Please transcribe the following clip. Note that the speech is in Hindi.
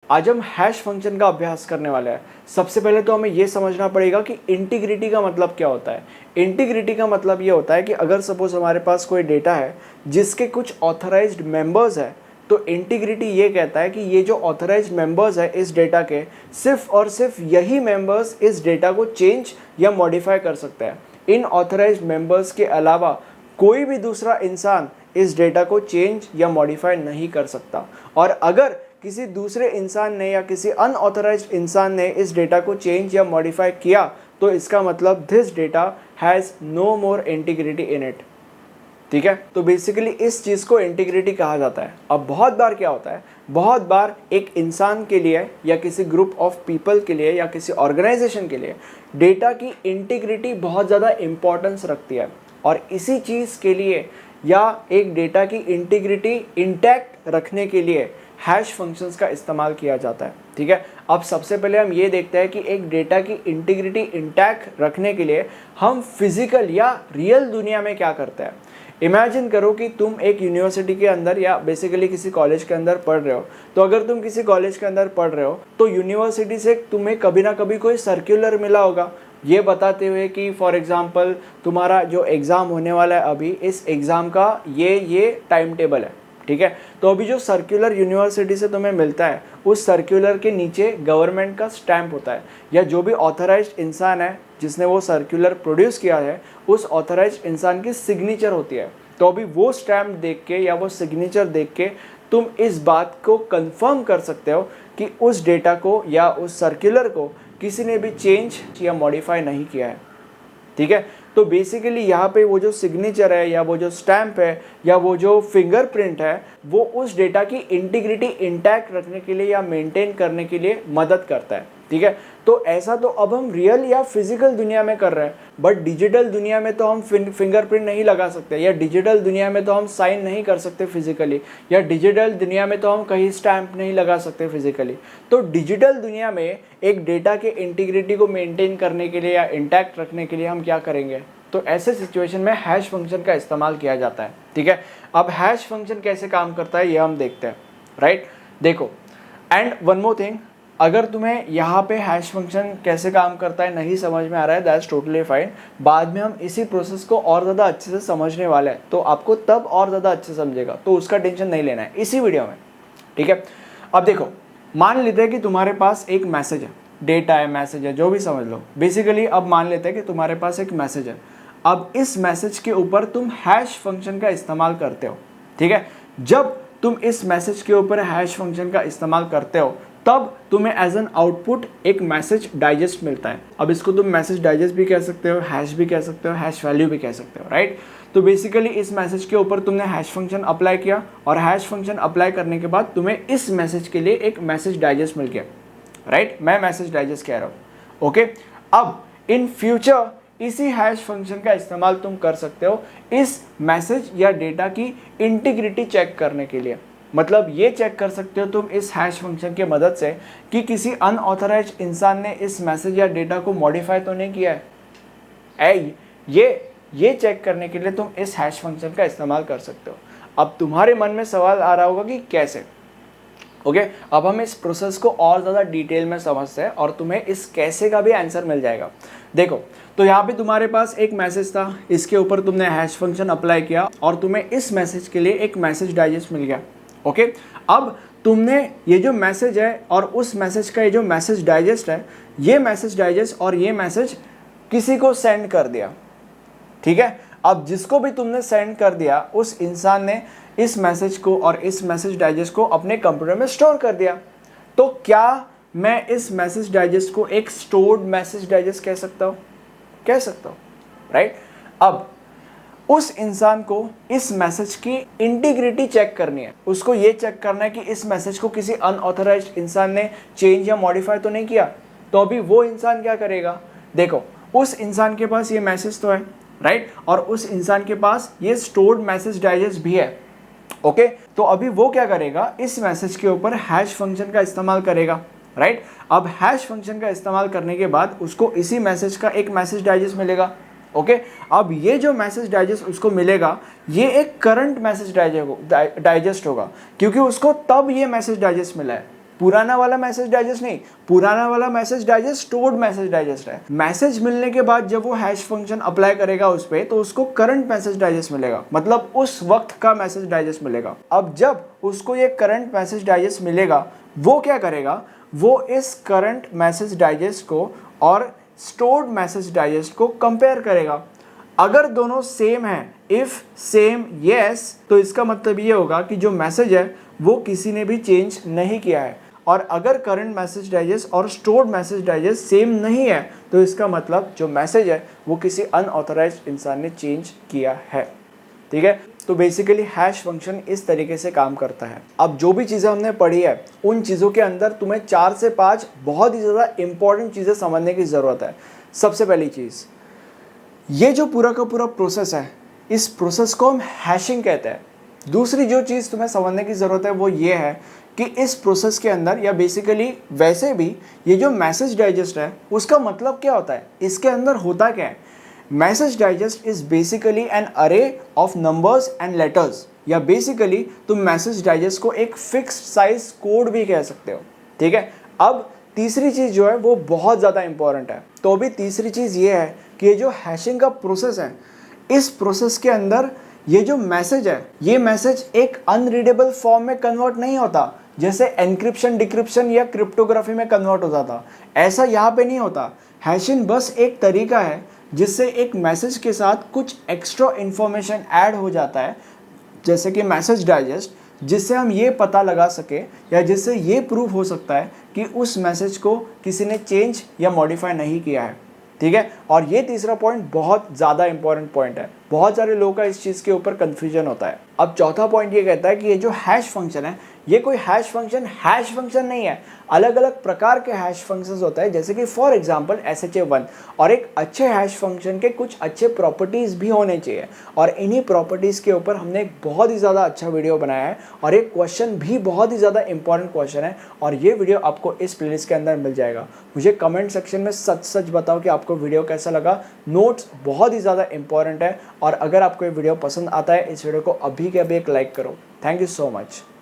आज हम हैश फंक्शन का अभ्यास करने वाले हैं। सबसे पहले तो हमें यह समझना पड़ेगा कि इंटीग्रिटी का मतलब क्या होता है। इंटीग्रिटी का मतलब ये होता है कि अगर सपोज हमारे पास कोई डेटा है जिसके कुछ ऑथराइज्ड मेंबर्स है, तो इंटीग्रिटी ये कहता है कि ये जो ऑथराइज्ड मेंबर्स है इस डेटा के, सिर्फ और सिर्फ यही मेंबर्स इस डेटा को चेंज या मॉडिफाई कर सकते हैं। इन ऑथराइज्ड मेंबर्स के अलावा कोई भी दूसरा इंसान इस डेटा को चेंज या मॉडिफाई नहीं कर सकता। और अगर किसी दूसरे इंसान ने या किसी अनऑथराइज्ड इंसान ने इस डेटा को चेंज या मॉडिफाई किया, तो इसका मतलब this data has no more integrity in it. ठीक है, तो बेसिकली इस चीज़ को इंटीग्रिटी कहा जाता है। अब बहुत बार क्या होता है, बहुत बार एक इंसान के लिए या किसी ग्रुप ऑफ पीपल के लिए या किसी ऑर्गेनाइजेशन के लिए डेटा की इंटीग्रिटी बहुत ज़्यादा इंपॉर्टेंस रखती है, और इसी चीज़ के लिए या एक डेटा की इंटीग्रिटी इंटैक्ट रखने के लिए हैश फंक्शंस का इस्तेमाल किया जाता है। ठीक है, अब सबसे पहले हम ये देखते हैं कि एक डेटा की इंटीग्रिटी इंटैक्ट रखने के लिए हम फिजिकल या रियल दुनिया में क्या करते हैं। इमेजिन करो कि तुम एक यूनिवर्सिटी के अंदर या बेसिकली किसी कॉलेज के अंदर पढ़ रहे हो। तो अगर तुम किसी कॉलेज के अंदर पढ़ रहे हो तो यूनिवर्सिटी से तुम्हें कभी ना कभी कोई सर्कुलर मिला होगा, ये बताते हुए कि फॉर एग्जांपल तुम्हारा जो एग्ज़ाम होने वाला है अभी, इस एग्ज़ाम का ये टाइम टेबल है। ठीक है, तो अभी जो सर्कुलर यूनिवर्सिटी से तुम्हें मिलता है, उस सर्कुलर के नीचे गवर्नमेंट का स्टैम्प होता है, या जो भी ऑथराइज्ड इंसान है जिसने वो सर्कुलर प्रोड्यूस किया है, उस ऑथराइज्ड इंसान की सिग्नेचर होती है। तो अभी वो स्टैम्प देख के या वो सिग्नेचर देख के तुम इस बात को कंफर्म कर सकते हो कि उस डेटा को या उस सर्कुलर को किसी ने भी चेंज या मॉडिफाई नहीं किया है। ठीक है, तो बेसिकली यहाँ पे वो जो सिग्नेचर है या वो जो स्टैम्प है या वो जो फिंगरप्रिंट है, वो उस डेटा की इंटीग्रिटी इंटैक्ट रखने के लिए या मेंटेन करने के लिए मदद करता है। ठीक है, तो ऐसा तो अब हम रियल या फिजिकल दुनिया में कर रहे हैं, बट डिजिटल दुनिया में तो हम फिंगरप्रिंट नहीं लगा सकते, या डिजिटल दुनिया में तो हम साइन नहीं कर सकते फिजिकली, या डिजिटल दुनिया में तो हम कहीं स्टैम्प नहीं लगा सकते फिजिकली। तो डिजिटल दुनिया में एक डेटा के इंटीग्रिटी को मेंटेन करने के लिए या इंटैक्ट रखने के लिए हम क्या करेंगे, तो ऐसे सिचुएशन में हैश फंक्शन का इस्तेमाल किया जाता है। ठीक है, अब हैश फंक्शन कैसे काम करता है ये हम देखते हैं। राइट, देखो, एंड वन मोर थिंग, अगर तुम्हें यहाँ पे हैश फंक्शन कैसे काम करता है नहीं समझ में आ रहा है, दैट्स टोटली फाइन। बाद में हम इसी प्रोसेस को और ज़्यादा अच्छे से समझने वाले हैं, तो आपको तब और ज़्यादा अच्छे समझेगा, तो उसका टेंशन नहीं लेना है इसी वीडियो में। ठीक है, अब देखो, मान लेते हैं कि तुम्हारे पास एक मैसेज है, डेटा है, मैसेज है, जो भी समझ लो। बेसिकली अब मान लेते हैं कि तुम्हारे पास एक मैसेज है। अब इस मैसेज के ऊपर तुम हैश फंक्शन का इस्तेमाल करते हो। ठीक है, जब तुम इस मैसेज के ऊपर हैश फंक्शन का इस्तेमाल करते हो तब तुम्हें एज एन आउटपुट एक मैसेज डाइजेस्ट मिलता है। अब इसको तुम मैसेज डाइजेस्ट भी कह सकते हो, हैश भी कह सकते हो, हैश वैल्यू भी कह सकते हो। राइट, तो बेसिकली इस मैसेज के ऊपर तुमने हैश फंक्शन अप्लाई किया, और हैश फंक्शन अप्लाई करने के बाद तुम्हें इस मैसेज के लिए एक मैसेज डाइजेस्ट मिल गया। राइट, मैं मैसेज डाइजेस्ट कह रहा हूँ। ओके, अब इन फ्यूचर इसी हैश फंक्शन का इस्तेमाल तुम कर सकते हो इस मैसेज या डेटा की इंटीग्रिटी चेक करने के लिए। मतलब ये चेक कर सकते हो तुम इस हैश फंक्शन की मदद से कि किसी अनऑथराइज्ड इंसान ने इस मैसेज या डेटा को मॉडिफाई तो नहीं किया है। ये चेक करने के लिए तुम इस हैश फंक्शन का इस्तेमाल कर सकते हो। अब तुम्हारे मन में सवाल आ रहा होगा कि कैसे। ओके, अब हम इस प्रोसेस को और ज़्यादा डिटेल में समझते हैं और तुम्हें इस कैसे का भी आंसर मिल जाएगा। देखो, तो यहाँ पे तुम्हारे पास एक मैसेज था, इसके ऊपर तुमने हैश फंक्शन अप्लाई किया और तुम्हें इस मैसेज के लिए एक मैसेज डाइजेस्ट मिल गया। ओके, अब तुमने ये जो मैसेज है और उस मैसेज का ये जो मैसेज डाइजेस्ट है, ये मैसेज डाइजेस्ट और ये मैसेज किसी को सेंड कर दिया। ठीक है, अब जिसको भी तुमने सेंड कर दिया उस इंसान ने इस मैसेज को और इस मैसेज डाइजेस्ट को अपने कंप्यूटर में स्टोर कर दिया। तो क्या मैं इस मैसेज डाइजेस्ट को एक स्टोर्ड मैसेज डाइजेस्ट कह सकता हूँ? कह सकता हूँ। राइट, अब उस इंसान को इस मैसेज की इंटीग्रिटी चेक करनी है, उसको ये चेक करना है कि इस मैसेज को किसी अनऑथराइज्ड इंसान ने चेंज या मॉडिफाई तो नहीं किया। तो अभी वो इंसान क्या करेगा, देखो, उस इंसान के पास ये मैसेज तो है, राइट, और उस इंसान के पास ये स्टोर्ड मैसेज डाइजेस्ट भी है। ओके, तो अभी वो क्या करेगा, इस मैसेज के ऊपर हैश फंक्शन का इस्तेमाल करेगा। राइट, अब हैश फंक्शन का इस्तेमाल करने के बाद उसको इसी मैसेज का एक मैसेज डाइजेस्ट मिलेगा। ओके, अब ये जो मैसेज डाइजेस्ट उसको मिलेगा, ये एक करंट मैसेज डाइजेस्ट होगा, क्योंकि उसको तब ये मैसेज डाइजेस्ट मिला है। पुराना वाला मैसेज डाइजेस्ट नहीं, पुराना वाला message digest stored message digest है। मैसेज मिलने के बाद जब वो हैश फंक्शन अप्लाई करेगा उस पर, तो उसको करंट मैसेज डाइजेस्ट मिलेगा, मतलब उस वक्त का मैसेज डाइजेस्ट मिलेगा। अब जब उसको ये करंट मैसेज डाइजेस्ट मिलेगा, वो क्या करेगा, वो इस करंट मैसेज डाइजेस्ट को और स्टोर्ड मैसेज डाइजेस्ट को कंपेयर करेगा। अगर दोनों सेम है, इफ सेम यस, तो इसका मतलब ये होगा कि जो मैसेज है वो किसी ने भी चेंज नहीं किया है। और अगर करंट मैसेज डाइजेस्ट और स्टोर्ड मैसेज डाइजेस्ट सेम नहीं है, तो इसका मतलब जो मैसेज है वो किसी अनऑथराइज्ड इंसान ने चेंज किया है। ठीक है, तो बेसिकली हैश फंक्शन इस तरीके से काम करता है। अब जो भी चीज़ें हमने पढ़ी है, उन चीज़ों के अंदर तुम्हें 4 से 5 बहुत ही ज़्यादा इंपॉर्टेंट चीज़ें समझने की ज़रूरत है। सबसे पहली चीज़, ये जो पूरा का पूरा प्रोसेस है, इस प्रोसेस को हम हैशिंग कहते हैं। दूसरी जो चीज़ तुम्हें समझने की ज़रूरत है वो ये है कि इस प्रोसेस के अंदर, या बेसिकली वैसे भी, ये जो मैसेज डाइजेस्ट है उसका मतलब क्या होता है, इसके अंदर होता क्या है। Message digest is basically an array of numbers and letters, या बेसिकली तुम मैसेज डाइजेस्ट को एक फिक्स्ड साइज कोड भी कह सकते हो। ठीक है, अब तीसरी चीज़ जो है वो बहुत ज़्यादा इंपॉर्टेंट है। तो अभी तीसरी चीज़ ये है कि ये जो हैशिंग का प्रोसेस है, इस प्रोसेस के अंदर ये जो मैसेज है, ये मैसेज एक अनरीडेबल फॉर्म में कन्वर्ट नहीं होता, जैसे एनक्रिप्शन, डिक्रिप्शन या क्रिप्टोग्राफी में कन्वर्ट होता था। ऐसा यहाँ पे नहीं होता। हैशिंग बस एक तरीका है जिससे एक मैसेज के साथ कुछ एक्स्ट्रा इन्फॉर्मेशन ऐड हो जाता है, जैसे कि मैसेज डाइजेस्ट, जिससे हम ये पता लगा सके या जिससे ये प्रूव हो सकता है कि उस मैसेज को किसी ने चेंज या मॉडिफाई नहीं किया है। ठीक है, और ये तीसरा पॉइंट बहुत ज़्यादा इंपॉर्टेंट पॉइंट है। बहुत सारे लोगों का इस चीज़ के ऊपर कन्फ्यूजन होता है। अब चौथा पॉइंट ये कहता है कि ये जो हैश फंक्शन है, ये कोई हैश फंक्शन नहीं है। अलग अलग प्रकार के हैश फंक्शंस होता है, जैसे कि फॉर एग्जांपल SHA-1। और एक अच्छे हैश फंक्शन के कुछ अच्छे प्रॉपर्टीज़ भी होने चाहिए, और इन्हीं प्रॉपर्टीज़ के ऊपर हमने एक बहुत ही ज़्यादा अच्छा वीडियो बनाया है, और एक क्वेश्चन भी बहुत ही ज़्यादा इंपॉर्टेंट क्वेश्चन है, और ये वीडियो आपको इस प्लेलिस्ट के अंदर मिल जाएगा। मुझे कमेंट सेक्शन में सच बताओ कि आपको वीडियो कैसा लगा। नोट्स बहुत ही ज़्यादा इंपॉर्टेंट है, और अगर आपको ये वीडियो पसंद आता है, इस वीडियो को अभी के अभी एक लाइक करो। Thank you so much.